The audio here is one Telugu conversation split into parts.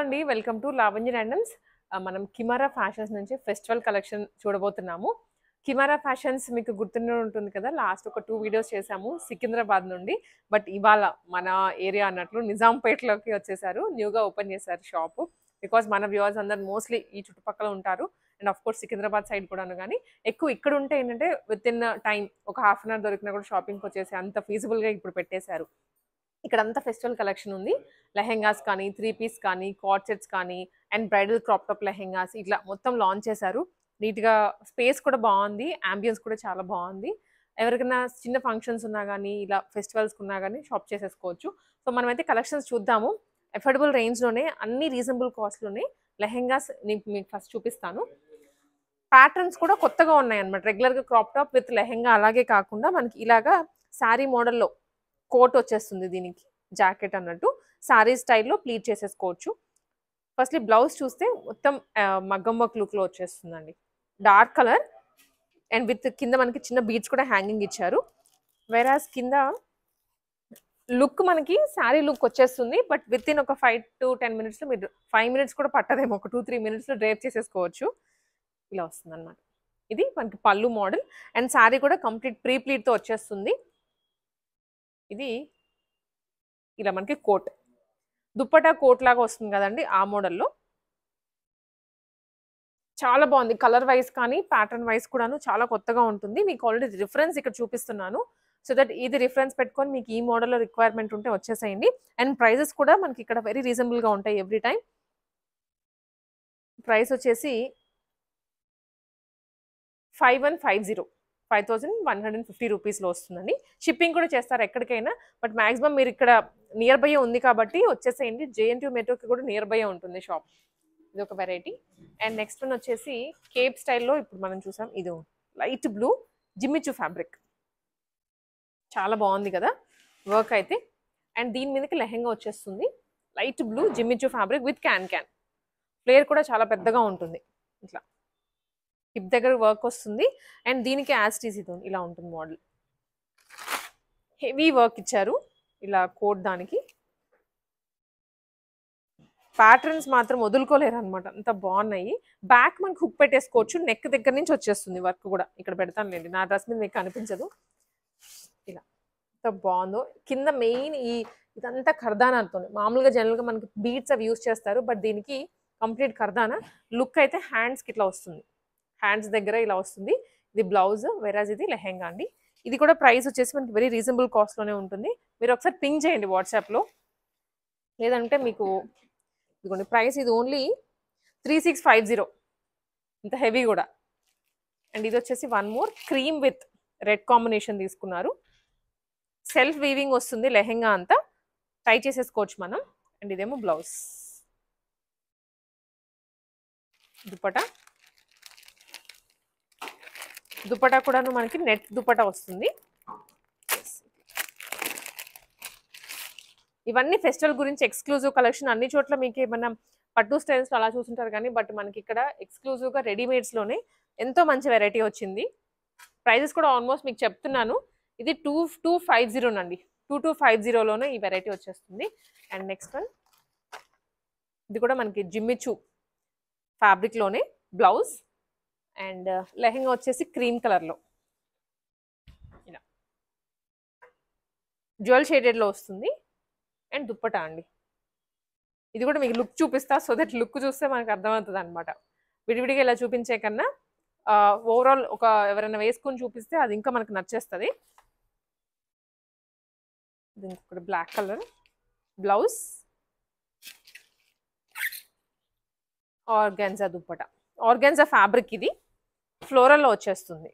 అండి వెల్కమ్ టు లావణ్య ర్యాండమ్స్. మనం కిమారా ఫ్యాషన్స్ నుంచి ఫెస్టివల్ కలెక్షన్ చూడబోతున్నాము. కిమారా ఫ్యాషన్స్ మీకు గుర్తుండే ఉంటుంది కదా, లాస్ట్ ఒక 2 వీడియోస్ చేశాము సికింద్రాబాద్ నుండి. బట్ ఇవాళ మన ఏరియా అన్నట్లు నిజాంపేటలోకి వచ్చేసారు, న్యూగా ఓపెన్ చేశారు షాపు. బికాజ్ మన వ్యూవర్స్ అందరు మోస్ట్లీ ఈ చుట్టుపక్కల ఉంటారు and of course Secunderabad side కూడాను. కానీ ఎక్కువ ఇక్కడ ఉంటే ఏంటంటే విత్ ఇన్ టైం ఒక హాఫ్ అన్ అవర్ దొరికినా కూడా షాపింగ్కి వచ్చేసి అంత ఫీజిబుల్గా ఇప్పుడు పెట్టేశారు. ఇక్కడ అంతా ఫెస్టివల్ కలెక్షన్ ఉంది. లెహెంగాస్ కానీ, 3 పీస్ కానీ, కార్డ్ సెట్స్ కానీ and bridal crop top lehengas ఇట్లా మొత్తం లాంచ్ చేశారు. నీట్గా స్పేస్ కూడా బాగుంది, అంబియన్స్ కూడా చాలా బాగుంది. ఎవరికైనా చిన్న ఫంక్షన్స్ ఉన్నా కానీ ఇలా ఫెస్టివల్స్కి ఉన్నా కానీ షాప్ చేసేసుకోవచ్చు. సో మనమైతే కలెక్షన్స్ చూద్దాము. అఫోర్డబుల్ రేంజ్లోనే అన్ని రీజనబుల్ కాస్ట్లోనే లెహెంగాస్ నేను మీకు ఫస్ట్ చూపిస్తాను. ప్యాటర్న్స్ కూడా కొత్తగా ఉన్నాయి అనమాట. రెగ్యులర్గా క్రాప్ టాప్ విత్ లెహెంగా అలాగే కాకుండా మనకి ఇలాగా శారీ మోడల్లో కోట్ వచ్చేస్తుంది, దీనికి జాకెట్ అన్నట్టు శారీ స్టైల్లో ప్లీట్ చేసేసుకోవచ్చు. ఫస్ట్లీ బ్లౌజ్ చూస్తే మొత్తం మగ్గం వర్క్ లుక్లో వచ్చేస్తుందండి, డార్క్ కలర్ అండ్ విత్ కింద మనకి చిన్న బీడ్స్ కూడా హ్యాంగింగ్ ఇచ్చారు. వేరాస్ కింద లుక్ మనకి శారీ లుక్ వచ్చేస్తుంది. బట్ విత్ ఇన్ ఒక 5 to 10 minutesలో మీరు 5 minutes కూడా పట్టదేమో, ఒక 2-3 minutesలో డ్రైప్ చేసేసుకోవచ్చు. ఇలా వస్తుంది అనమాట. ఇది మనకి పళ్ళు మోడల్ అండ్ శారీ కూడా కంప్లీట్ ప్రీ ప్లీట్తో వచ్చేస్తుంది. ఇది ఇలా మనకి కోట్, దుప్పటా కోట్ లాగా వస్తుంది కదండి, ఆ మోడల్లో చాలా బాగుంది. కలర్ వైజ్ కానీ ప్యాటర్న్ వైజ్ కూడాను చాలా కొత్తగా ఉంటుంది. మీకు ఆల్రెడీ రిఫరెన్స్ ఇక్కడ చూపిస్తున్నాను, సో దట్ ఇది రిఫరెన్స్ పెట్టుకొని మీకు ఈ మోడల్లో రిక్వైర్మెంట్ ఉంటే వచ్చేసేయండి. అండ్ ప్రైజెస్ కూడా మనకి ఇక్కడ వెరీ రీజనబుల్గా ఉంటాయి ఎవ్రీ టైం. ప్రైస్ వచ్చేసి 5150 రూపీస్లో వస్తుందండి. షిప్పింగ్ కూడా చేస్తారు ఎక్కడికైనా, బట్ మ్యాక్సిమం మీరు ఇక్కడ నియర్ బై ఉంది కాబట్టి వచ్చేసేయండి. JNTU మెట్రోకి కూడా నియర్ బై ఉంటుంది షాప్. ఇది ఒక వెరైటీ. అండ్ నెక్స్ట్ వన్ వచ్చేసి కేప్ స్టైల్లో ఇప్పుడు మనం చూసాం. ఇది లైట్ బ్లూ జిమ్మిచూ ఫ్యాబ్రిక్, చాలా బాగుంది కదా వర్క్ అయితే. అండ్ దీని మీదకి లెహెంగా వచ్చేస్తుంది, light blue Jimmy Choo fabric with can flare కూడా చాలా పెద్దగా ఉంటుంది. ఇట్లా హిప్ దగ్గర వర్క్ వస్తుంది అండ్ దీనికి యాస్టీస్ ఇది ఇలా ఉంటుంది మోడల్. హెవీ వర్క్ ఇచ్చారు ఇలా కోట్, దానికి ప్యాటర్న్స్ మాత్రం వదులుకోలేరు అనమాట, అంత బాగున్నాయి. బ్యాక్ మనకి హుక్ పెట్టేసుకోవచ్చు, నెక్ దగ్గర నుంచి వచ్చేస్తుంది వర్క్ కూడా. ఇక్కడ పెడతాను లేండి, నా డ్రెస్ మీద మీకు కనిపించదు. ఇలా ఎంత బాగుందో. కింద మెయిన్ ఇదంతా కర్దానాతో, మామూలుగా జనరల్గా మనకి బీడ్స్ అవి యూజ్ చేస్తారు, బట్ దీనికి కంప్లీట్ కర్దానా. లుక్ అయితే హ్యాండ్స్కి ఇట్లా వస్తుంది, హ్యాండ్స్ దగ్గర ఇలా వస్తుంది. ఇది బ్లౌజ్, వెరాజ్ ఇది లెహెంగా అండి. ఇది కూడా ప్రైస్ వచ్చేసి మనకి వెరీ రీజనబుల్ కాస్ట్లోనే ఉంటుంది. మీరు ఒకసారి పింక్ చేయండి వాట్సాప్లో, లేదంటే మీకు ఇదిగోండి ప్రైస్. ఇది ఓన్లీ 3650, ఇంత హెవీ కూడా. అండ్ ఇది వచ్చేసి one more cream with red combination తీసుకున్నారు. సెల్ఫ్ వీవింగ్ వస్తుంది లెహెంగా అంతా, ట్రై చేసేసుకోవచ్చు మనం. అండ్ ఇదేమో బ్లౌజ్. దుపట్టా కూడాను మనకి నెట్ దుపట్టా వస్తుంది. ఇవన్నీ ఫెస్టివల్ గురించి ఎక్స్క్లూజివ్ కలెక్షన్. అన్ని చోట్ల మీకు ఏమన్నా పట్టు స్టైల్స్ అలా చూసుంటారు కానీ, బట్ మనకి ఇక్కడ ఎక్స్క్లూజివ్గా రెడీమేడ్స్లోనే ఎంతో మంచి వెరైటీ వచ్చింది. ప్రైజెస్ కూడా ఆల్మోస్ట్ మీకు చెప్తున్నాను. ఇది 2250 అండి, 2250లోనే ఈ వెరైటీ వచ్చేస్తుంది. అండ్ నెక్స్ట్ వన్, ఇది కూడా మనకి జిమ్మిచూ ఫ్యాబ్రిక్లోనే బ్లౌజ్ అండ్ లెహెంగా వచ్చేసి క్రీమ్ కలర్లో ఇలా జ్యువెల్ షేడెడ్లో వస్తుంది. అండ్ దుప్పటా అండి, ఇది కూడా మీకు లుక్ చూపిస్తా, సో దట్ లుక్ చూస్తే మనకు అర్థమవుతుంది అనమాట. విడివిడిగా ఇలా చూపించే కన్నా ఓవరాల్ ఒక ఎవరైనా వేసుకొని చూపిస్తే అది ఇంకా మనకు నచ్చేస్తుంది. దీనికి కూడా black colour blouse, organza dupatta, organza fabric, ఇది ఫ్లోరల్లో వచ్చేస్తుంది.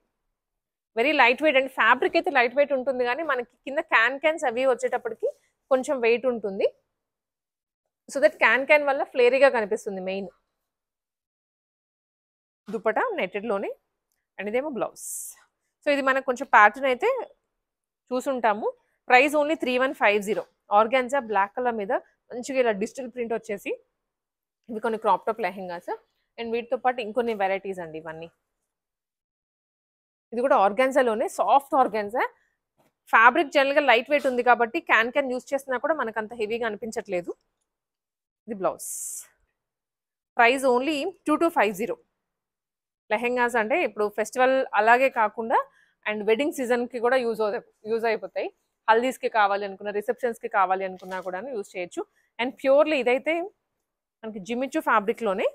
Very light weight and fabric అయితే లైట్ వెయిట్ ఉంటుంది, కానీ మనకి కింద క్యాన్స్ అవి వచ్చేటప్పటికి కొంచెం వెయిట్ ఉంటుంది, సో దట్ క్యాన్ వల్ల ఫ్లేరీగా కనిపిస్తుంది మెయిన్. దుపట్టా నెట్టెడ్లోనే అండ్ ఇదేమో బ్లౌజ్. సో ఇది మనకు కొంచెం ప్యాటర్న్ అయితే చూసుంటాము. Price only 3150. Organza black colour మీద మంచిగా ఇలా డిజిటల్ ప్రింట్ వచ్చేసి, ఇవి కొన్ని క్రాప్ టాప్ లెహెంగాస్ అండ్ వీటితో పాటు ఇంకొన్ని వెరైటీస్ అండి ఇవన్నీ. ఇది కూడా ఆర్గాన్జాలోనే సాఫ్ట్ ఆర్గాన్జా ఫ్యాబ్రిక్, జనరల్గా లైట్ వెయిట్ ఉంది కాబట్టి క్యాన్ యూజ్ చేసినా కూడా మనకు అంత హెవీగా అనిపించట్లేదు. ఇది బ్లౌజ్. Price only 2250. లెహెంగాస్ అంటే ఇప్పుడు ఫెస్టివల్ అలాగే కాకుండా అండ్ వెడ్డింగ్ సీజన్కి కూడా యూజ్ అయిపోతాయి. హల్దీస్కి కావాలి అనుకున్నా, రిసెప్షన్స్కి కావాలి అనుకున్నా కూడా యూజ్ చేయొచ్చు. అండ్ ప్యూర్లీ ఇదైతే మనకి జిమిచు ఫ్యాబ్రిక్లోనే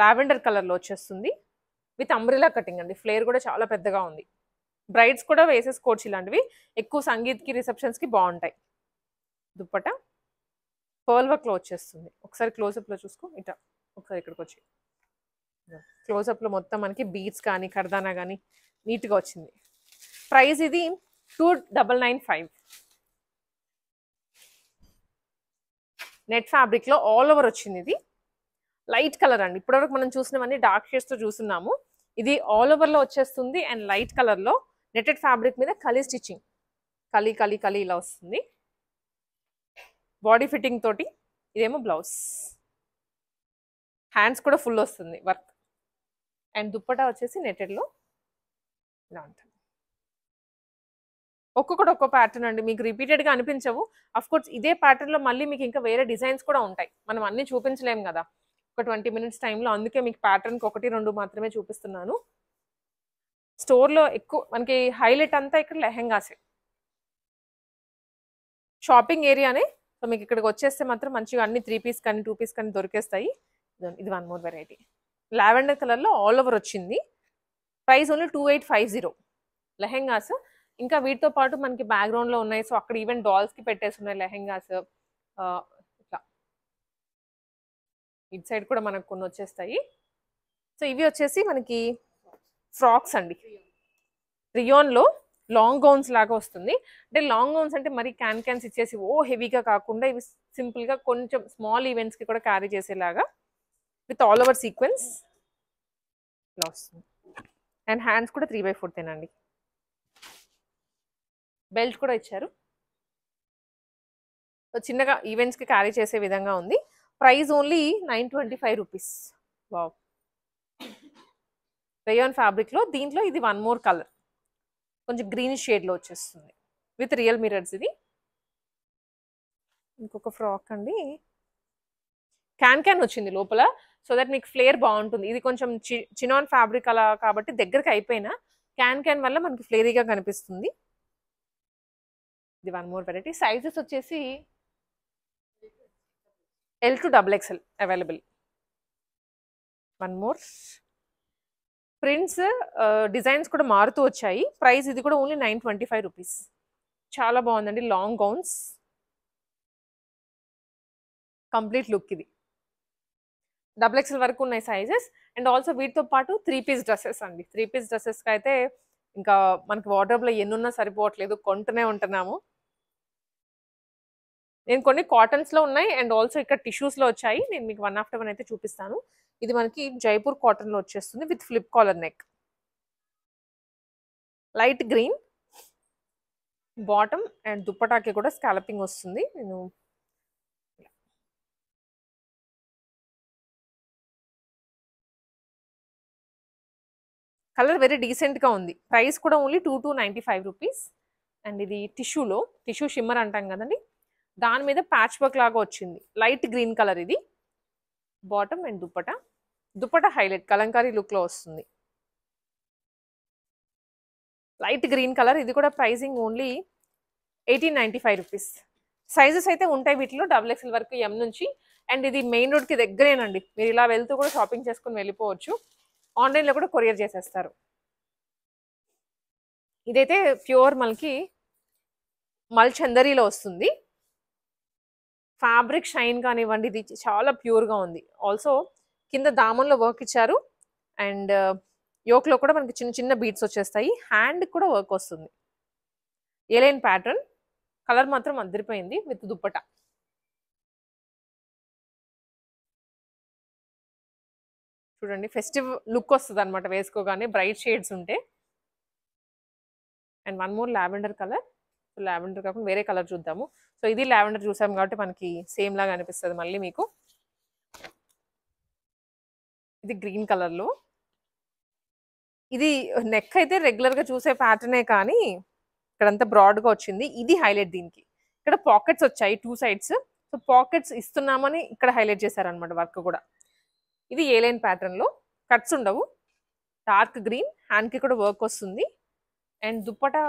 లావెండర్ కలర్లో వచ్చేస్తుంది విత్ అంబ్రిలా కటింగ్ అండి. ఫ్లేర్ కూడా చాలా పెద్దగా ఉంది. బ్రైడ్స్ కూడా వేసేసుకోవచ్చు ఇలాంటివి. ఎక్కువ సంగీత్కి రిసెప్షన్స్కి బాగుంటాయి. దుప్పట పర్ల్ వర్క్లో వచ్చేస్తుంది. ఒకసారి క్లోజప్లో చూసుకో. ఇట ఒకసారి ఇక్కడికి వచ్చి క్లోజప్లో మొత్తం మనకి బీడ్స్ కానీ కర్దానా కానీ నీట్గా వచ్చింది. ప్రైస్ ఇది 2995. నెట్ ఫ్యాబ్రిక్లో ఆల్ ఓవర్ వచ్చింది. ఇది లైట్ కలర్ అండి. ఇప్పటివరకు మనం చూసినవన్నీ డార్క్ షేడ్స్తో చూస్తున్నాము. ఇది ఆల్ ఓవర్లో వచ్చేస్తుంది అండ్ లైట్ కలర్లో నెటెడ్ ఫ్యాబ్రిక్ మీద కలీ స్టిచ్చింగ్, కలీ ఇలా వస్తుంది. బాడీ ఫిట్టింగ్ తోటి. ఇదేమో బ్లౌజ్. హ్యాండ్స్ కూడా ఫుల్ వస్తుంది వర్క్. అండ్ దుప్పటా వచ్చేసి నెటెడ్లో ఇలా ఉంటుంది. ఒక్కొక్కటి ఒక్కో ప్యాటర్న్ అండి. మీకు రిపీటెడ్గా అనిపించవు. అఫ్కోర్స్ ఇదే ప్యాటర్న్లో మళ్ళీ మీకు ఇంకా వేరే డిజైన్స్ కూడా ఉంటాయి. మనం అన్నీ చూపించలేము కదా ఒక 20 minutes టైంలో. అందుకే మీకు ప్యాటర్న్కి 1-2 మాత్రమే చూపిస్తున్నాను. స్టోర్లో ఎక్కువ మనకి హైలైట్ అంతా ఇక్కడ లెహెంగాసే. షాపింగ్ ఏరియానే. సో మీకు ఇక్కడికి వచ్చేస్తే మాత్రం మంచిగా అన్ని 3 piece కానీ 2 piece కానీ దొరికేస్తాయి. ఇది వన్ మోర్ వెరైటీ. లావెండర్ కలర్లో ఆల్ ఓవర్ వచ్చింది. Price only 2850 lehengas. ఇంకా వీటితో పాటు మనకి బ్యాక్గ్రౌండ్లో ఉన్నాయి. సో అక్కడ ఈవెన్ డాల్స్కి పెట్టేసి ఉన్నాయి లెహెంగాస్. ఇట్లా ఇటు సైడ్ కూడా మనకు కొన్ని వచ్చేస్తాయి. సో ఇవి వచ్చేసి మనకి ఫ్రాక్స్ అండి. రియోన్లో లాంగ్ గౌన్స్ లాగా వస్తుంది. అంటే లాంగ్ గౌన్స్ అంటే మరి క్యాన్స్ ఇచ్చేసి హెవీగా కాకుండా ఇవి సింపుల్గా కొంచెం స్మాల్ ఈవెంట్స్కి కూడా క్యారీ చేసేలాగా విత్ ఆల్ ఓవర్ సీక్వెన్స్ ఇలా వస్తుంది. అండ్ హ్యాండ్స్ కూడా 3/4 తేనండి. బెల్ట్ కూడా ఇచ్చారు. చిన్నగా ఈవెంట్స్కి క్యారీ చేసే విధంగా ఉంది. Price only 925 rupees. Wow. Rayon ఫ్యాబ్రిక్లో దీంట్లో ఇది వన్ మోర్ కలర్, కొంచెం గ్రీన్ షేడ్లో వచ్చేస్తుంది విత్ రియల్ మిరర్స్. ఇది ఇంకొక ఫ్రాక్ అండి. క్యాన్ వచ్చింది లోపల, సో దట్ మీకు ఫ్లేర్ బాగుంటుంది. ఇది కొంచెం చినాన్ ఫ్యాబ్రిక్ అలా కాబట్టి దగ్గరికి అయిపోయినా క్యాన్ వల్ల మనకి ఫ్లేరీగా కనిపిస్తుంది. ఇది వన్ మోర్ వెరైటీ. సైజెస్ వచ్చేసి L to XXL available. One more. Prints designs కూడా మారుతూ వచ్చాయి. ప్రైస్ ఇది కూడా ఓన్లీ 925 రూపీస్. చాలా బాగుందండి. Long gowns complete look. ఇది XXL వరకు ఉన్నాయి సైజెస్. అండ్ ఆల్సో వీటితో పాటు 3 piece డ్రెస్సెస్ అండి. 3 piece డ్రెస్సెస్కి అయితే ఇంకా మనకి వార్డ్రోబ్లో ఎన్నున్నా సరిపోవట్లేదు, కొంటూనే ఉంటున్నాము. నేను కొన్ని కాటన్స్లో ఉన్నాయి అండ్ ఆల్సో ఇక్కడ టిష్యూస్లో వచ్చాయి. నేను మీకు వన్ ఆఫ్టర్ వన్ అయితే చూపిస్తాను. ఇది మనకి జైపూర్ కాటన్లో వచ్చేస్తుంది with flip collar neck. Light green bottom and దుప్పటాకి కూడా స్కాలపింగ్ వస్తుంది. నేను కలర్ వెరీ డీసెంట్గా ఉంది. ప్రైస్ కూడా ఓన్లీ 2295 రూపీస్. అండ్ ఇది టిష్యూ షిమ్మర్ అంటాం కదండి, దాని మీద ప్యాచ్ వర్క్ లాగా వచ్చింది. లైట్ గ్రీన్ కలర్ ఇది. Bottom and dupatta highlight Kalamkari లుక్లో వస్తుంది. Light green colour. ఇది కూడా ప్రైసింగ్ ఓన్లీ 1895 రూపీస్. సైజెస్ అయితే ఉంటాయి వీటిలో XXL వరకు, M నుంచి. అండ్ ఇది మెయిన్ రోడ్కి దగ్గరేనండి. మీరు ఇలా వెళ్తూ కూడా షాపింగ్ చేసుకుని వెళ్ళిపోవచ్చు. ఆన్లైన్లో కూడా కొరియర్ చేసేస్తారు. ఇదైతే ప్యూర్ మనకి మల్చందరీలో వస్తుంది. ఫ్యాబ్రిక్ షైన్ కానివ్వండి, ఇది చాలా ప్యూర్గా ఉంది. ఆల్సో కింద దామన్లో వర్క్ ఇచ్చారు అండ్ యోక్లో కూడా మనకి చిన్న చిన్న బీట్స్ వచ్చేస్తాయి. హ్యాండ్ కూడా వర్క్ వస్తుంది. A-line pattern. కలర్ మాత్రం అదిరిపోయింది విత్ దుప్పట. చూడండి ఫెస్టివ్ లుక్ వస్తుంది అనమాట వేసుకోగానే, బ్రైట్ షేడ్స్ ఉంటే. And one more lavender colour. Lavender కాకుండా వేరే కలర్ చూద్దాము. సో ఇది లావెండర్ చూసాం కాబట్టి మనకి సేమ్ లాగా అనిపిస్తుంది మళ్ళీ మీకు. ఇది గ్రీన్ కలర్లో. ఇది నెక్ అయితే రెగ్యులర్గా చూసే ప్యాటర్నే కానీ ఇక్కడంతా బ్రాడ్గా వచ్చింది. ఇది హైలైట్ దీనికి. ఇక్కడ పాకెట్స్ వచ్చాయి 2 sides. సో పాకెట్స్ ఇస్తున్నామని ఇక్కడ హైలైట్ చేశారనమాట వర్క్ కూడా. ఇది ఏ లైన్ ప్యాటర్న్లో కట్స్ ఉండవు, డార్క్ గ్రీన్, హ్యాండ్కి కూడా వర్క్ వస్తుంది. అండ్ దుప్పటా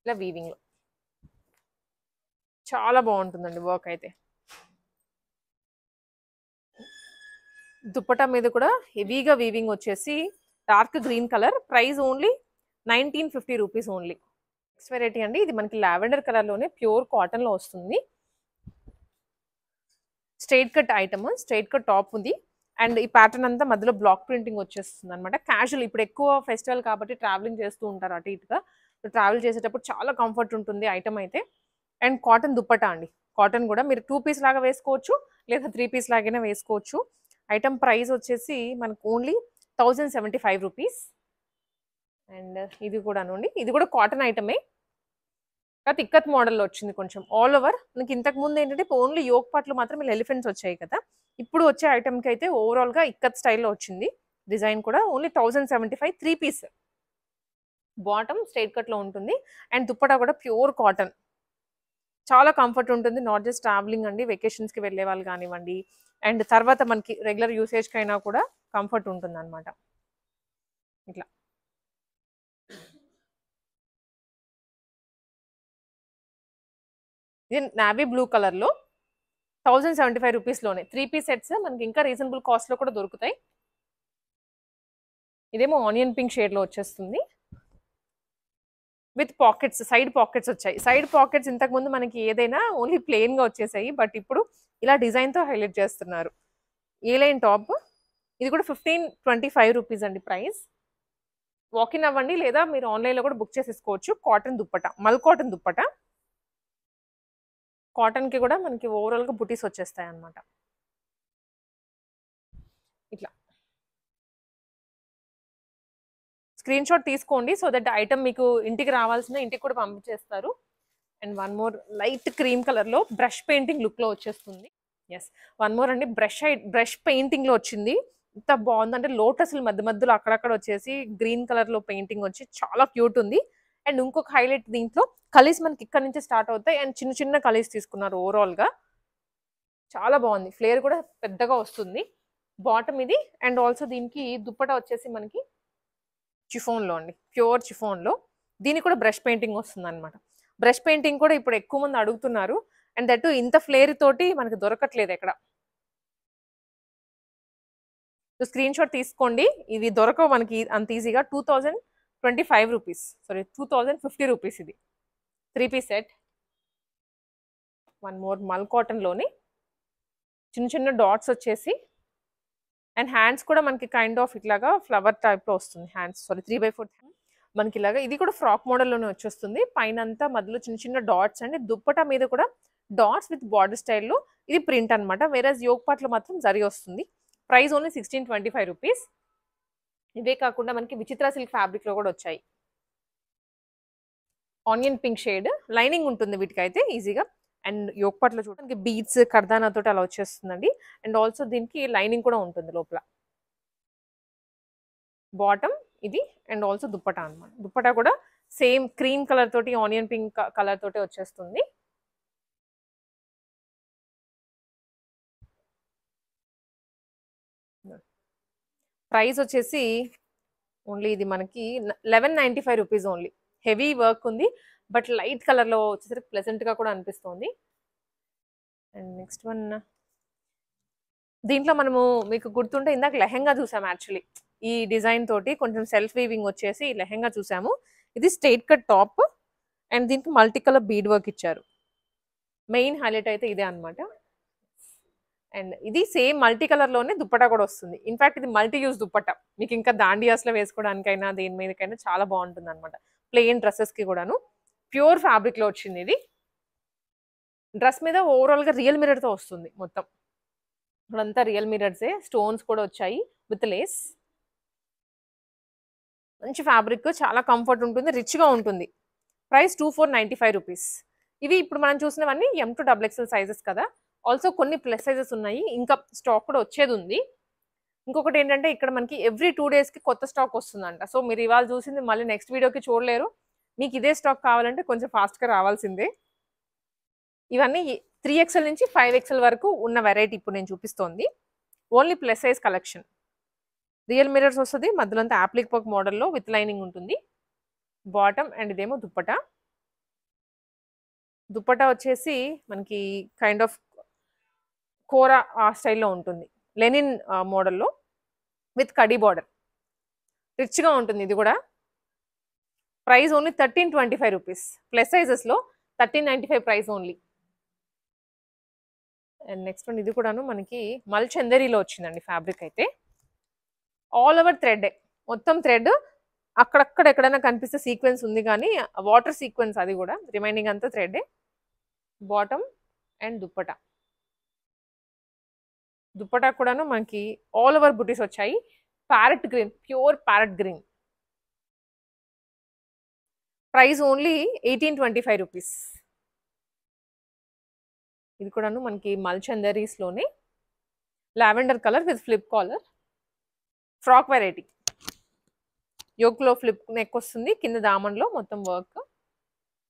ఇలా వీవింగ్లో చాలా బాగుంటుందండి వర్క్ అయితే. దుప్పటా మీద కూడా హెవీగా వీవింగ్ వచ్చేసి dark green colour. Price only 1950 rupees only. Next variety అండి, ఇది మనకి లావెండర్ కలర్లోనే ప్యూర్ కాటన్లో వస్తుంది. Straight cut item, straight cut top ఉంది. అండ్ ఈ ప్యాటర్న్ అంతా మధ్యలో బ్లాక్ ప్రింటింగ్ వచ్చేస్తుంది అనమాట. క్యాజువల్, ఇప్పుడు ఎక్కువ ఫెస్టివల్ కాబట్టి ట్రావెలింగ్ చేస్తూ ఉంటారు అటు ఇటుగా. ట్రావెల్ చేసేటప్పుడు చాలా కంఫర్ట్ ఉంటుంది ఐటమ్ అయితే. అండ్ కాటన్ దుప్పటా అండి, కాటన్ కూడా మీరు 2 పీస్ లాగా వేసుకోవచ్చు, లేదా 3 పీస్ లాగానే వేసుకోవచ్చు. ఐటమ్ ప్రైస్ వచ్చేసి మనకు ఓన్లీ 1075 రూపీస్. అండ్ ఇది కూడానండి, ఇది కూడా కాటన్ ఐటమే, కాకపోతే ఇక్కత్ మోడల్లో వచ్చింది కొంచెం. ఆల్ ఓవర్ మనకి ఇంతకు ముందు ఏంటంటే ఓన్లీ యోక్ పార్ట్లు మాత్రం ఇలా ఎలిఫెంట్స్ వచ్చాయి కదా, ఇప్పుడు వచ్చే ఐటమ్కి అయితే ఓవరాల్గా ఇక్కత్ స్టైల్లో వచ్చింది. డిజైన్ కూడా ఓన్లీ 1075, 3 పీస్. బాటమ్ స్ట్రైట్ కట్లో ఉంటుంది. అండ్ దుప్పటా కూడా ప్యూర్ కాటన్, చాలా కంఫర్ట్ ఉంటుంది. నాట్ జస్ట్ ట్రావెలింగ్ అండి, వెకేషన్స్కి వెళ్ళే వాళ్ళు కానివ్వండి, అండ్ తర్వాత మనకి రెగ్యులర్ యూసేజ్కి అయినా కూడా కంఫర్ట్ ఉంటుంది అనమాట. ఇట్లా ఇది నావీ బ్లూ కలర్లో 1075 రూపీస్లోనే 3 పీస్ సెట్స్ మనకి ఇంకా రీజనబుల్ కాస్ట్లో కూడా దొరుకుతాయి. ఇదేమో ఆనియన్ పింక్ షేడ్లో వచ్చేస్తుంది విత్ పాకెట్స్, సైడ్ పాకెట్స్ వచ్చాయి. సైడ్ పాకెట్స్ ఇంతకుముందు మనకి ఏదైనా ఓన్లీ ప్లెయిన్గా వచ్చేసాయి, బట్ ఇప్పుడు ఇలా డిజైన్తో హైలైట్ చేస్తున్నారు. ఏ లైన్ టాప్, ఇది కూడా 1525 రూపీస్ అండి ప్రైస్. వాకిన్ అవ్వండి, లేదా మీరు ఆన్లైన్లో కూడా బుక్ చేసేసుకోవచ్చు. కాటన్ దుప్పట, మల్ కాటన్ దుప్పట. కాటన్కి కూడా మనకి ఓవరాల్గా బుటీస్ వచ్చేస్తాయి అన్నమాట. ఇట్లా స్క్రీన్ షాట్ తీసుకోండి, సో దట్ ఐటమ్ మీకు ఇంటికి రావాల్సిన ఇంటికి కూడా పంపించేస్తారు. And one more light cream కలర్లో బ్రష్ పెయింటింగ్ లుక్లో వచ్చేస్తుంది. ఎస్, వన్ మోర్ అండి, బ్రష్ పెయింటింగ్లో వచ్చింది. ఇంత బాగుందంటే లోటస్లు మధ్య మధ్యలో అక్కడక్కడ వచ్చేసి గ్రీన్ కలర్లో పెయింటింగ్ వచ్చి చాలా క్యూట్ ఉంది. అండ్ ఇంకొక హైలైట్, దీంట్లో కలీస్ మనకి ఇక్కడ నుంచి స్టార్ట్ అవుతాయి. అండ్ చిన్న చిన్న కలీస్ తీసుకున్నారు ఓవరాల్గా, చాలా బాగుంది. ఫ్లేర్ కూడా పెద్దగా వస్తుంది. బాటమ్ ఇది. అండ్ ఆల్సో దీనికి దుప్పటా వచ్చేసి మనకి చిఫోన్లో అండి, ప్యూర్ చిఫోన్లో. దీనికి కూడా బ్రష్ పెయింటింగ్ వస్తుంది అనమాట. బ్రష్ పెయింటింగ్ కూడా ఇప్పుడు ఎక్కువ మంది అడుగుతున్నారు. అండ్ దట్ ఇంత ఫ్లేర్ తోటి మనకి దొరకట్లేదు ఎక్కడ. సో స్క్రీన్ షాట్ తీసుకోండి, ఇది దొరకవు మనకి అంత ఈజీగా. 2025 రూపీస్, సారీ 2050 రూపీస్. ఇది 3 పీస్ సెట్. వన్ మోర్ మల్ కాటన్లోని చిన్న చిన్న డాట్స్ వచ్చేసి, అండ్ హ్యాండ్స్ కూడా మనకి కైండ్ ఆఫ్ ఇట్లాగా ఫ్లవర్ టైప్లో వస్తుంది హ్యాండ్స్. సారీ 3/4 మనకి ఇలాగా. ఇది కూడా ఫ్రాక్ మోడల్లోనే వచ్చేస్తుంది. పైన అంతా మధ్యలో చిన్న చిన్న డాట్స్ అండి. దుప్పటా మీద కూడా డాట్స్ విత్ బార్డర్ స్టైల్లో ఇది ప్రింట్ అనమాట. వేరేజ్ యోగ్ పార్ట్లో మాత్రం జరీ వస్తుంది. Price only 1625 rupees. ఇవే కాకుండా మనకి విచిత్ర సిల్క్ ఫ్యాబ్రిక్లో కూడా వచ్చాయి. ఆనియన్ పింక్ షేడ్, లైనింగ్ ఉంటుంది వీటికైతే ఈజీగా. అండ్ యోగ్ పార్ట్లో చూడడానికి బీడ్స్ కర్దానాతో అలా వచ్చేస్తుందండి. అండ్ ఆల్సో దీనికి లైనింగ్ కూడా ఉంటుంది లోపల. బాటమ్ ఇది. అండ్ ఆల్సో దుప్పటా అనమాట. దుప్పటా కూడా సేమ్ క్రీమ్ కలర్ తోటి ఆనియన్ పింక్ కలర్ తోటి వచ్చేస్తుంది. ప్రైస్ వచ్చేసి ఓన్లీ ఇది మనకి 1195 రూపీస్ ఓన్లీ. హెవీ వర్క్ ఉంది, బట్ లైట్ కలర్లో వచ్చేసరికి ప్లెజెంట్గా కూడా అనిపిస్తుంది. అండ్ నెక్స్ట్ వన్, దీంట్లో మనము మీకు గుర్తుంటే ఇందాక లెహెంగా చూసాము. యాక్చువల్లీ ఈ డిజైన్ తోటి కొంచెం సెల్ఫ్ వీవింగ్ వచ్చేసి లెహెంగా చూసాము. ఇది స్ట్రైట్ కట్ టాప్, అండ్ దీనికి మల్టీ కలర్ బీడ్ వర్క్ ఇచ్చారు. మెయిన్ హైలైట్ అయితే ఇదే అనమాట. అండ్ ఇది సేమ్ మల్టీ కలర్లోనే దుప్పటా కూడా వస్తుంది. ఇన్ఫాక్ట్ ఇది మల్టీ యూజ్ దుప్పటా, మీకు ఇంకా దాండియాస్లో వేసుకోవడానికైనా దేని మీదకైనా చాలా బాగుంటుంది అనమాట. ప్లెయిన్ డ్రెస్సెస్కి కూడాను ప్యూర్ ఫ్యాబ్రిక్లో వచ్చింది ఇది. డ్రెస్ మీద ఓవరాల్గా రియల్ మిరర్తో వస్తుంది మొత్తం. ఇప్పుడంతా రియల్ మిరర్సే, స్టోన్స్ కూడా వచ్చాయి విత్ లేస్. మంచి ఫ్యాబ్రిక్, చాలా కంఫర్ట్ ఉంటుంది, రిచ్గా ఉంటుంది. Price 2495 rupees. ఇవి ఇప్పుడు మనం చూసినవన్నీ M to XXL సైజెస్ కదా. ఆల్సో కొన్ని ప్లస్ సైజెస్ ఉన్నాయి, ఇంకా స్టాక్ కూడా వచ్చేది ఉంది. ఇంకొకటి ఏంటంటే ఇక్కడ మనకి ఎవ్రీ 2 డేస్కి కొత్త స్టాక్ వస్తుందంట. సో మీరు ఇవాళ చూసింది మళ్ళీ నెక్స్ట్ వీడియోకి చూడలేరు. మీకు ఇదే స్టాక్ కావాలంటే కొంచెం ఫాస్ట్గా రావాల్సిందే. ఇవన్నీ 3XL నుంచి 5XL వరకు ఉన్న వెరైటీ ఇప్పుడు నేను చూపిస్తోంది. Only plus size collection. Real mirrors వస్తది. మధ్యలో అంతా యాప్లిక్ వర్క్ మోడల్‌లో విత్ లైనింగ్ ఉంటుంది. బాటమ్ అండ్ ఇదేమో దుప్పటా. దుప్పటా వచ్చేసి మనకి కైండ్ ఆఫ్ కోరా ఆ స్టైల్‌లో ఉంటుంది. లెనిన్ మోడల్‌లో విత్ కడీ బార్డర్. రిచ్‌గా ఉంటుంది ఇది కూడా. Price only 1325 rupees. ప్లస్ సైజెస్‌లో 1395 price only. And next one ఇది కూడాను మనకి మల్ చందేరిలో వచ్చిందండి ఫ్యాబ్రిక్ అయితే. All over thread. మొత్తం థ్రెడ్. అక్కడక్కడ ఎక్కడైనా కనిపిస్తే సీక్వెన్స్ ఉంది కానీ వాటర్ సీక్వెన్స్ అది కూడా. రిమైనింగ్ అంతా thread. Bottom and dupatta. Dupatta కూడాను మనకి ఆల్ ఓవర్ బుటీస్ వచ్చాయి. Parrot green, pure parrot green. Price only 1825 rupees. ఇది కూడాను మనకి మల్ చందేరీస్లోనే lavender colour with flip collar. Frock variety. యోక్లో ఫ్లిప్ నెక్ వస్తుంది. కింద దామన్లో మొత్తం వర్క్.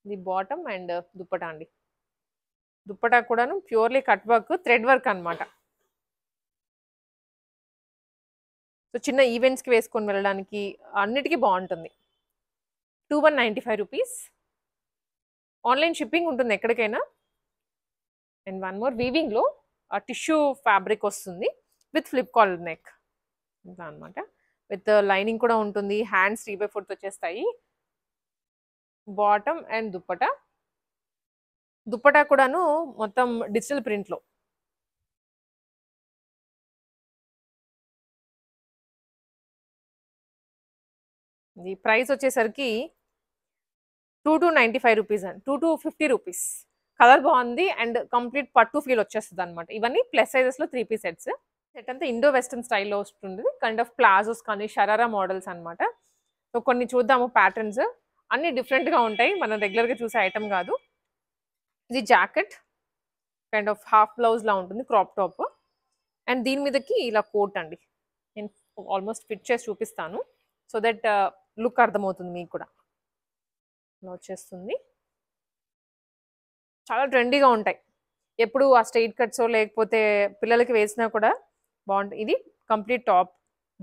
ఇది బాటమ్ అండ్ దుప్పటా అండి. దుప్పటా కూడాను purely cut work, thread work అనమాట. సో చిన్న ఈవెంట్స్కి వేసుకొని వెళ్ళడానికి అన్నిటికీ బాగుంటుంది. 2195 రూపీస్. ఆన్లైన్ షిప్పింగ్ ఉంటుంది ఎక్కడికైనా. అండ్ వన్ మోర్ వీవింగ్లో టిష్యూ ఫ్యాబ్రిక్ వస్తుంది విత్ ఫ్లిప్ కాలర్ నెక్. ఇట్లా అనమాట. విత్ లైనింగ్ కూడా ఉంటుంది. హ్యాండ్స్ 3/4 వచ్చేస్తాయి. Bottom and dupatta. దుప్పటా కూడాను మొత్తం డిజిటల్ ప్రింట్లో. ఇది ప్రైస్ వచ్చేసరికి 2295 రూపీస్ అండి. 2250 రూపీస్. కలర్ బాగుంది అండ్ కంప్లీట్ పట్టు ఫీల్ వచ్చేస్తుంది అనమాట. ఇవన్నీ ప్లస్ సైజెస్లో 3 పీస్ సెట్స్. సెట్ అంతా ఇండో వెస్టర్న్ స్టైల్లో వస్తుంది. కైండ్ ఆఫ్ ప్లాజోస్ కానీ షరారా మోడల్స్ అనమాట. సో కొన్ని చూద్దాము ప్యాటర్న్స్. అన్ని డిఫరెంట్గా ఉంటాయి. మనం రెగ్యులర్గా చూసే ఐటమ్ కాదు. ఇది jacket. Kind of half blouse లా ఉంటుంది. Crop top. అండ్ దీని మీదకి ఇలా కోట్ అండి. నేను ఆల్మోస్ట్ ఫిట్ చేసి చూపిస్తాను. సో దట్ లుక్ అర్థమవుతుంది మీకు కూడా. ఇలా వచ్చేస్తుంది. చాలా ట్రెండీగా ఉంటాయి. ఎప్పుడు ఆ స్ట్రైట్ కట్స్ లేకపోతే పిల్లలకి వేసినా కూడా బాగుంటుంది. ఇది కంప్లీట్ టాప్.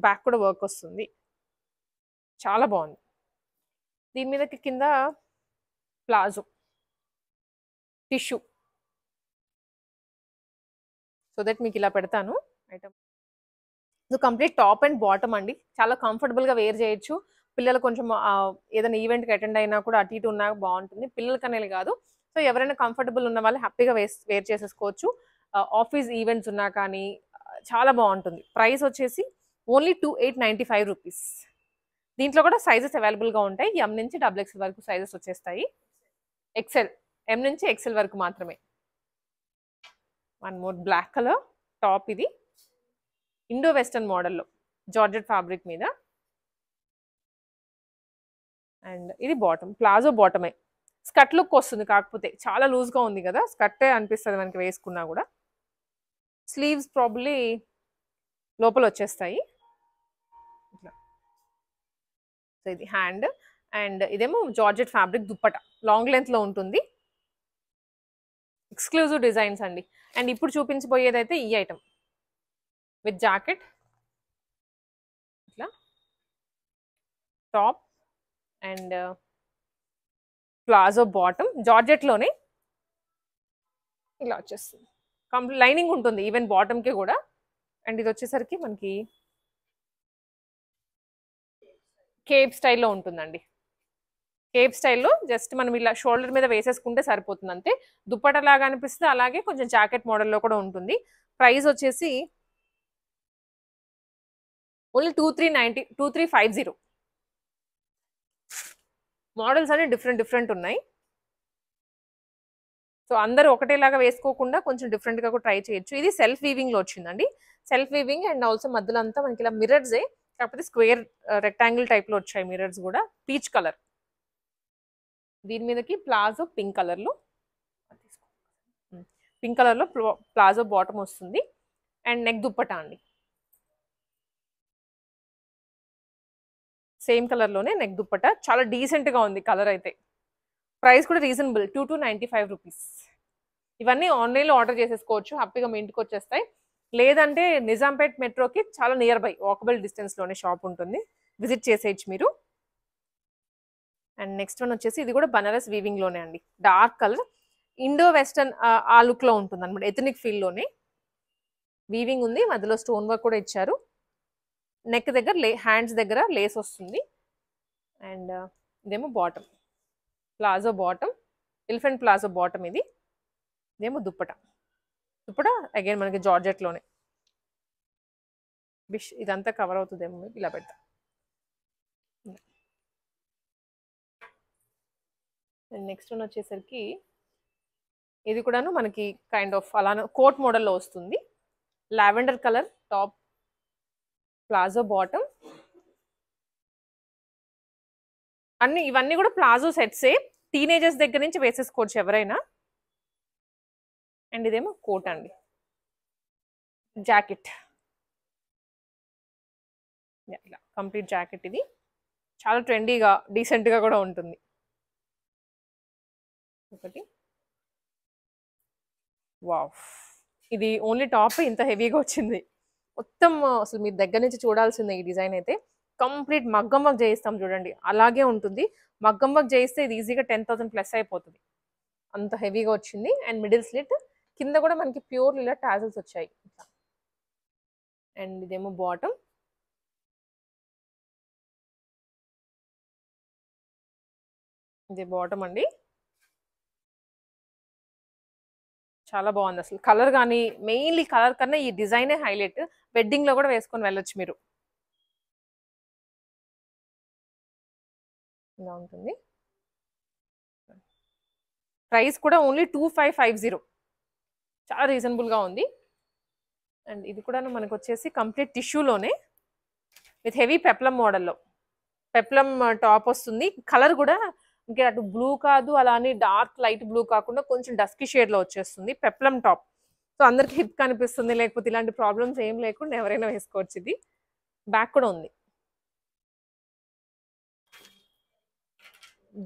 బ్యాక్ కూడా వర్క్ వస్తుంది. చాలా బాగుంది. దీని మీదకి కింద ప్లాజో టిష్యూ. సో దట్ మీకు ఇలా పెడతాను item. So complete top and bottom అండి. చాలా కంఫర్టబుల్గా వేర్ చేయొచ్చు. పిల్లలు కొంచెం ఏదైనా ఈవెంట్కి అటెండ్ అయినా కూడా అటు ఇటు ఉన్నా బాగుంటుంది. పిల్లలకనేది కాదు. సో ఎవరైనా కంఫర్టబుల్ ఉన్న వాళ్ళు హ్యాపీగా వేర్ చేసేసుకోవచ్చు. ఆఫీస్ ఈవెంట్స్ ఉన్నా కానీ చాలా బాగుంటుంది. ప్రైస్ వచ్చేసి ఓన్లీ 2895 రూపీస్. దీంట్లో కూడా సైజెస్ అవైలబుల్గా ఉంటాయి. ఎం నుంచి XXL వరకు సైజెస్ వచ్చేస్తాయి. ఎక్సెల్, ఎం నుంచి XL వరకు మాత్రమే. One more black colour top. ఇది ఇండో వెస్టర్న్ మోడల్లో జార్జెట్ ఫ్యాబ్రిక్ మీద. అండ్ ఇది బాటమ్. ప్లాజో బాటమే. స్కర్ట్ లుక్ వస్తుంది. కాకపోతే చాలా లూజ్గా ఉంది కదా, స్కర్టే అనిపిస్తుంది మనకి వేసుకున్నా కూడా. స్లీవ్స్ ప్రాబ్లీ లోపల వచ్చేస్తాయి ఇట్లా. సో ఇది హ్యాండ్. అండ్ ఇదేమో జార్జెట్ ఫ్యాబ్రిక్ దుప్పట. లాంగ్ లెంత్లో ఉంటుంది. ఎక్స్క్లూజివ్ డిజైన్స్ అండి. అండ్ ఇప్పుడు చూపించబోయేదైతే ఈ ఐటమ్ విత్ జాకెట్. ఇట్లా టాప్ అండ్ ప్లాజో బాటమ్. జార్జెట్లోనే ఇలా వచ్చేస్తుంది. కంప్లీట్ లైనింగ్ ఉంటుంది ఈవెన్ బాటమ్కి కూడా. అండ్ ఇది వచ్చేసరికి మనకి కేప్ స్టైల్లో ఉంటుందండి. కేప్ స్టైల్లో జస్ట్ మనం ఇలా షోల్డర్ మీద వేసేసుకుంటే సరిపోతుంది అంతే. దుప్పట లాగా అనిపిస్తుంది. అలాగే కొంచెం జాకెట్ మోడల్లో కూడా ఉంటుంది. ప్రైస్ వచ్చేసి ఓన్లీ 2350. మోడల్స్ అన్ని డిఫరెంట్ ఉన్నాయి. సో అందరూ ఒకటేలాగా వేసుకోకుండా కొంచెం డిఫరెంట్గా కూడా ట్రై చేయొచ్చు. ఇది సెల్ఫ్ వీవింగ్లో వచ్చిందండి. సెల్ఫ్ వీవింగ్ అండ్ ఆల్సో మధ్యలో అంతా మనకి ఇలా మిర్రర్సే, కాకపోతే స్క్వేర్ రెక్టాంగిల్ టైప్లో వచ్చాయి మిర్రర్స్ కూడా. Peach colour. దీని మీదకి ప్లాజో పింక్ కలర్లో ప్లాజో బాటమ్ వస్తుంది. అండ్ నెక్ దుప్పటా అండి. సేమ్ కలర్లోనే నెక్ దుప్పటా. చాలా డీసెంట్గా ఉంది కలర్ అయితే. ప్రైస్ కూడా రీజనబుల్. 2295 రూపీస్. ఇవన్నీ ఆన్లైన్లో ఆర్డర్ చేసేసుకోవచ్చు, హ్యాపీగా మీ ఇంటికి వచ్చేస్తాయి. లేదంటే నిజాంపేట్ మెట్రోకి చాలా నియర్ బై వాకబుల్ డిస్టెన్స్లోనే షాప్ ఉంటుంది, విజిట్ చేసేయచ్చు మీరు. అండ్ నెక్స్ట్ వన్ వచ్చేసి ఇది కూడా బనారస్ వీవింగ్లోనే అండి, డార్క్ కలర్ ఇండో వెస్టర్న్ ఆ లుక్లో ఉంటుంది అనమాట, ఎథనిక్ ఫీల్లోనే వీవింగ్ ఉంది, మధ్యలో స్టోన్ వర్క్ కూడా ఇచ్చారు. నెక్ దగ్గర హ్యాండ్స్ దగ్గర లేస్ వస్తుంది. అండ్ ఇదేమో bottom, palazzo bottom, elephant palazzo bottom ఇది. ఇదేమో దుప్పట అగైన్ మనకి జార్జెట్లోనే బిష్, ఇదంతా కవర్ అవుతుందేమో, ఇలా పెడతా. అండ్ నెక్స్ట్ వన్ వచ్చేసరికి ఇది కూడాను మనకి కైండ్ ఆఫ్ అలానే కోట్ మోడల్లో వస్తుంది, lavender colour top, palazzo bottom. ఇవన్నీ కూడా ప్లాజో సెట్సే, టీనేజర్స్ దగ్గర నుంచి వేసేసుకోవచ్చు ఎవరైనా. అండ్ ఇదేమో కోట్ అండి, జాకెట్, ఇలా కంప్లీట్ జాకెట్. ఇది చాలా ట్రెండీగా డీసెంట్గా కూడా ఉంటుంది. ఒకటి వావ్, ఇది ఓన్లీ టాప్ ఇంత హెవీగా వచ్చింది, మొత్తం అసలు మీరు దగ్గర నుంచి చూడాల్సిందే. ఈ డిజైన్ అయితే కంప్లీట్ మగ్గం వర్క్ చేయిస్తాం చూడండి, అలాగే ఉంటుంది. మగ్గం వర్క్ చేయిస్తే ఇది ఈజీగా 10,000 ప్లస్ అయిపోతుంది, అంత హెవీగా వచ్చింది. అండ్ మిడిల్ స్లిట్, కింద కూడా మనకి ప్యూర్ ఇలా టాజల్స్ వచ్చాయి. అండ్ ఇదేమో బాటమ్, ఇది బాటమ్ అండి, చాలా బాగుంది అసలు. కలర్ కానీ, మెయిన్లీ కలర్ కన్నా ఈ డిజైనే హైలైట్. వెడ్డింగ్లో కూడా వేసుకొని వెళ్ళొచ్చు మీరు, ఇలా ఉంటుంది. ప్రైస్ కూడా ఓన్లీ 2550, చాలా రీజనబుల్గా ఉంది. అండ్ ఇది కూడా మనకు వచ్చేసి కంప్లీట్ టిష్యూలోనే విత్ హెవీ పెప్లం మోడల్లో, పెప్లం టాప్ వస్తుంది. కలర్ కూడా ఇంకా అటు బ్లూ కాదు, అలా అని డార్క్ లైట్ బ్లూ కాకుండా కొంచెం డస్కీ షేడ్లో వచ్చేస్తుంది, పెప్లం టాప్. సో అందరికి హిప్ కనిపిస్తుంది, లేకపోతే ఇలాంటి ప్రాబ్లమ్స్ ఏం లేకుండా ఎవరైనా వేసుకోవచ్చు. ఇది బ్యాక్ కూడా ఉంది.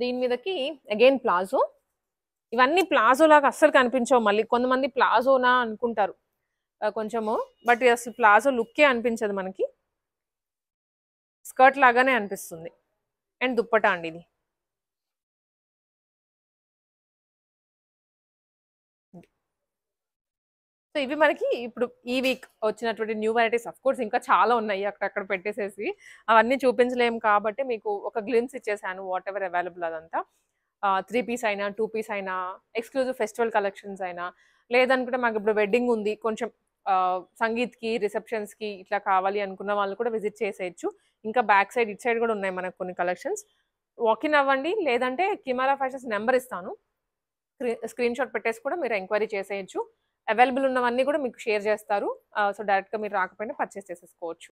దీని మీదకి అగైన్ ప్లాజో, ఇవన్నీ ప్లాజో లాగా అస్సలు కనిపించవు. మళ్ళీ కొంతమంది ప్లాజోనా అనుకుంటారు కొంచెము, బట్ అసలు ప్లాజో లుక్కే అనిపించదు మనకి, స్కర్ట్ లాగానే అనిపిస్తుంది. అండ్ దుప్పటా అండి ఇది. సో ఇవి మనకి ఇప్పుడు ఈ వీక్ వచ్చినటువంటి న్యూ వెరైటీస్. అఫ్ కోర్స్ ఇంకా చాలా ఉన్నాయి అక్కడక్కడ పెట్టేసేసి, అవన్నీ చూపించలేము కాబట్టి మీకు ఒక గ్లిమ్స్ ఇచ్చేసాను, వాట్ ఎవర్ అవైలబుల్ అదంతా. 3 పీస్ అయినా 2 పీస్ అయినా, ఎక్స్క్లూజివ్ ఫెస్టివల్ కలెక్షన్స్ అయినా, లేదనుకుంటే మాకు ఇప్పుడు వెడ్డింగ్ ఉంది, కొంచెం సంగీత్కి రిసెప్షన్స్కి ఇట్లా కావాలి అనుకున్న వాళ్ళు కూడా విజిట్ చేసేయచ్చు. ఇంకా బ్యాక్ సైడ్ ఇట్ సైడ్ కూడా ఉన్నాయి మనకు కొన్ని కలెక్షన్స్. వాకిన్ అవ్వండి, లేదంటే కిమారా ఫ్యాషన్స్ నెంబర్ ఇస్తాను, స్క్రీన్ షాట్ పెట్టేసి కూడా మీరు ఎంక్వైరీ చేసేయచ్చు. అవైలబుల్ ఉన్నవన్నీ కూడా మీకు షేర్ చేస్తారు. సో డైరెక్ట్గా మీరు రాకపోయినా పర్చేస్ చేసేసుకోవచ్చు.